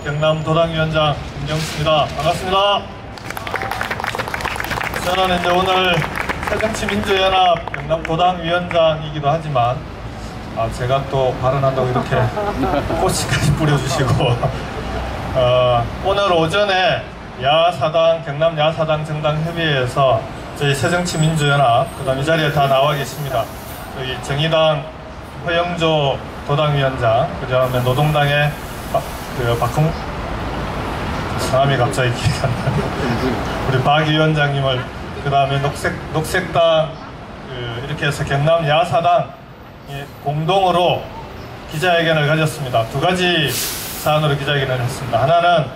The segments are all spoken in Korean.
경남도당위원장 김경수입니다. 반갑습니다. 저는 이제 오늘 새정치민주연합 경남도당위원장이기도 하지만 제가 또 발언한다고 이렇게 꽃까지 뿌려주시고 오늘 오전에 야사당 경남 야사당 정당협의회에서 저희 새정치민주연합 그다음 이 자리에 다 나와 계십니다. 여기 정의당 허영조 도당위원장, 그 다음에 노동당의 성함이 갑자기 기억이 안 나요. 우리 박 위원장님을, 그 다음에 녹색당, 이렇게 해서 경남 야사당 공동으로 기자회견을 가졌습니다. 두 가지 사안으로 기자회견을 했습니다. 하나는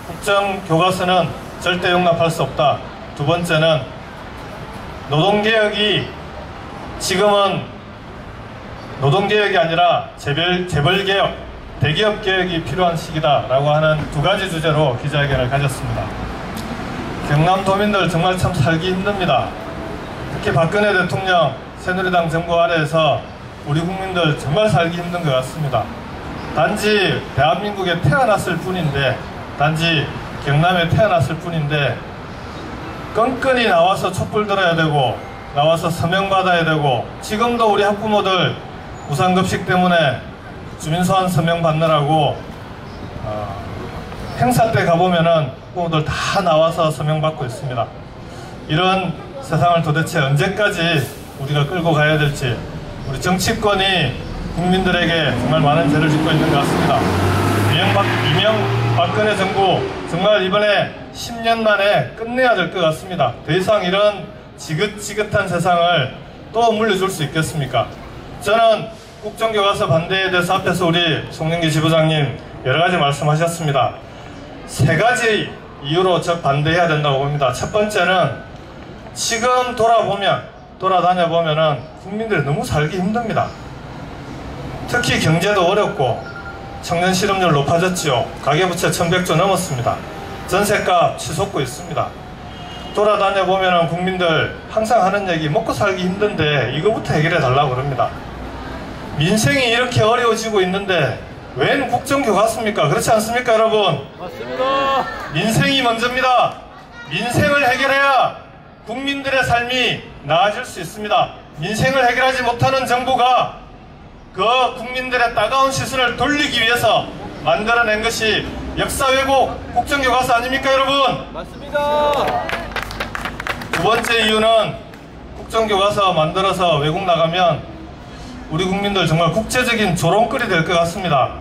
국정교과서는 절대 용납할 수 없다. 두 번째는 노동개혁이 지금은 노동개혁이 아니라 재벌개혁, 대기업개혁이 필요한 시기다라고 하는 두 가지 주제로 기자회견을 가졌습니다. 경남도민들 정말 참 살기 힘듭니다. 특히 박근혜 대통령 새누리당 정부 아래에서 우리 국민들 정말 살기 힘든 것 같습니다. 단지 대한민국에 태어났을 뿐인데, 단지 경남에 태어났을 뿐인데 끈끈이 나와서 촛불 들어야 되고 나와서 서명받아야 되고, 지금도 우리 학부모들 무상급식 때문에 주민소환 서명 받느라고 행사 때 가보면은 학부모들 다 나와서 서명 받고 있습니다. 이런 세상을 도대체 언제까지 우리가 끌고 가야 될지, 우리 정치권이 국민들에게 정말 많은 죄를 짓고 있는 것 같습니다. 이명박근혜 정부 정말 이번에 10년 만에 끝내야 될 것 같습니다. 더 이상 이런 지긋지긋한 세상을 또 물려줄 수 있겠습니까? 저는 국정교과서 반대에 대해서 앞에서 우리 송영기 지부장님 여러가지 말씀하셨습니다. 세 가지 이유로 반대해야 된다고 봅니다. 첫 번째는 지금 돌아다녀보면은 국민들이 너무 살기 힘듭니다. 특히 경제도 어렵고 청년 실업률 높아졌지요. 가계부채 1100조 넘었습니다. 전세값 치솟고 있습니다. 돌아다녀보면은 국민들 항상 하는 얘기, 먹고 살기 힘든데 이거부터 해결해 달라고 그럽니다. 민생이 이렇게 어려워지고 있는데 웬 국정교과서입니까? 그렇지 않습니까, 여러분? 맞습니다. 민생이 먼저입니다. 민생을 해결해야 국민들의 삶이 나아질 수 있습니다. 민생을 해결하지 못하는 정부가 그 국민들의 따가운 시선을 돌리기 위해서 만들어낸 것이 역사 왜곡 국정교과서 아닙니까, 여러분? 맞습니다. 두 번째 이유는 국정교과서 만들어서 외국 나가면 우리 국민들 정말 국제적인 조롱거리 될 것 같습니다.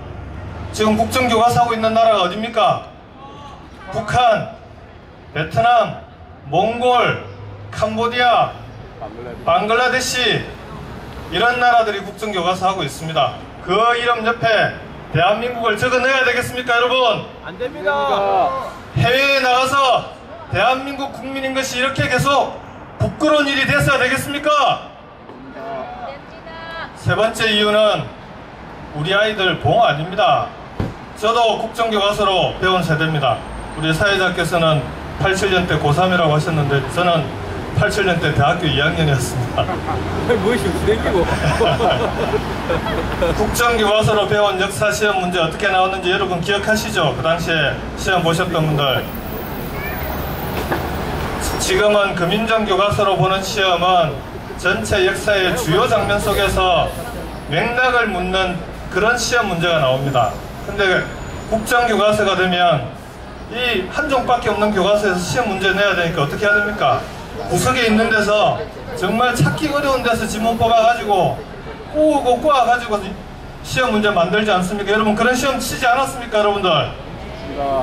지금 국정교과서 하고 있는 나라가 어딥니까? 북한, 베트남, 몽골, 캄보디아, 방글라데시, 이런 나라들이 국정교과서 하고 있습니다. 그 이름 옆에 대한민국을 적어 넣어야 되겠습니까, 여러분? 안 됩니다. 해외에 나가서 대한민국 국민인 것이 이렇게 계속 부끄러운 일이 됐어야 되겠습니까? 세 번째 이유는 우리 아이들 보호 아닙니다. 저도 국정교과서로 배운 세대입니다. 우리 사회자께서는 87년대 고3이라고 하셨는데 저는 87년대 대학교 2학년이었습니다. 무엇이 웃기고. 국정교과서로 배운 역사 시험 문제 어떻게 나왔는지 여러분 기억하시죠? 그 당시에 시험 보셨던 분들. 지금은 금인정 교과서로 보는 시험은 전체 역사의 주요 장면 속에서 맥락을 묻는 그런 시험 문제가 나옵니다. 근데 국정교과서가 되면 이 한 종밖에 없는 교과서에서 시험 문제 내야 되니까 어떻게 해야 됩니까? 구석에 있는 데서 정말 찾기 어려운 데서 지문 뽑아가지고 꼬아가지고 시험 문제 만들지 않습니까? 여러분 그런 시험 치지 않았습니까, 여러분들?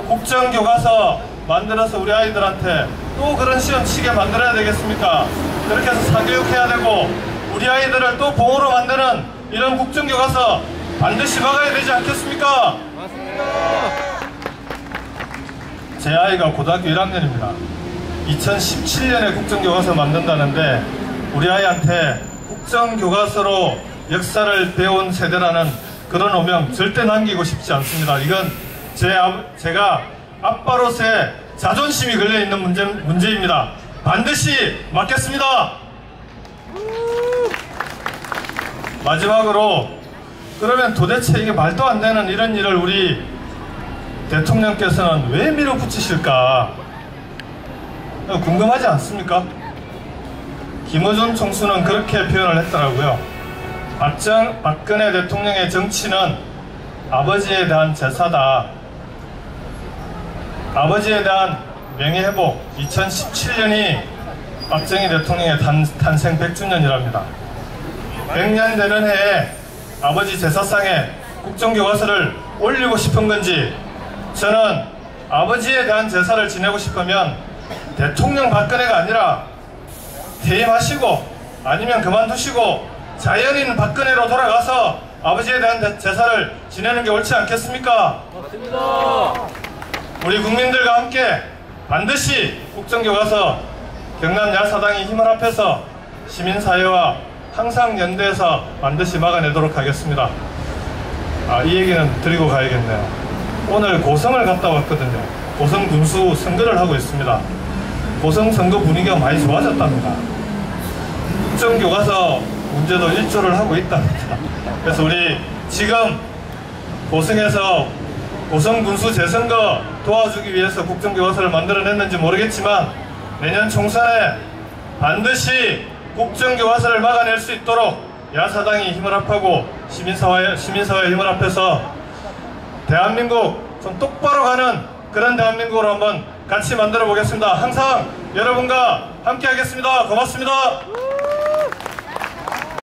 국정교과서 만들어서 우리 아이들한테 또 그런 시험 치게 만들어야 되겠습니까? 그렇게 해서 사교육해야 되고 우리 아이들을 또 봉으로 만드는 이런 국정교과서 반드시 막아야 되지 않겠습니까? 맞습니다. 제 아이가 고등학교 1학년입니다. 2017년에 국정교과서 만든다는데 우리 아이한테 국정교과서로 역사를 배운 세대라는 그런 오명 절대 남기고 싶지 않습니다. 이건 제가 아빠로서의 자존심이 걸려있는 문제입니다. 반드시 막겠습니다. 마지막으로, 그러면 도대체 이게 말도 안 되는 이런 일을 우리 대통령께서는 왜 밀어붙이실까 궁금하지 않습니까? 김어준 총수는 그렇게 표현을 했더라고요. 박근혜 대통령의 정치는 아버지에 대한 제사다. 아버지에 대한 명예회복. 2017년이 박정희 대통령의 탄생 100주년이랍니다. 100년 되는 해에 아버지 제사상에 국정교과서를 올리고 싶은 건지, 저는 아버지에 대한 제사를 지내고 싶으면 대통령 박근혜가 아니라 퇴임하시고 아니면 그만두시고 자연인 박근혜로 돌아가서 아버지에 대한 제사를 지내는 게 옳지 않겠습니까? 맞습니다. 우리 국민들과 함께 반드시 국정교과서 경남 야사당이 힘을 합해서 시민사회와 항상 연대해서 반드시 막아내도록 하겠습니다. 이 얘기는 드리고 가야겠네요. 오늘 고성을 갔다 왔거든요. 고성 군수 선거를 하고 있습니다. 고성 선거 분위기가 많이 좋아졌답니다. 국정교과서 문제도 일조를 하고 있답니다. 그래서 우리 지금 고성에서 고성 군수 재선거 도와주기 위해서 국정교과서를 만들어냈는지 모르겠지만 내년 총선에 반드시 국정교과서를 막아낼 수 있도록 야사당이 힘을 합하고 시민사회의 힘을 합해서 대한민국 좀 똑바로 가는 그런 대한민국으로 한번 같이 만들어 보겠습니다. 항상 여러분과 함께 하겠습니다. 고맙습니다.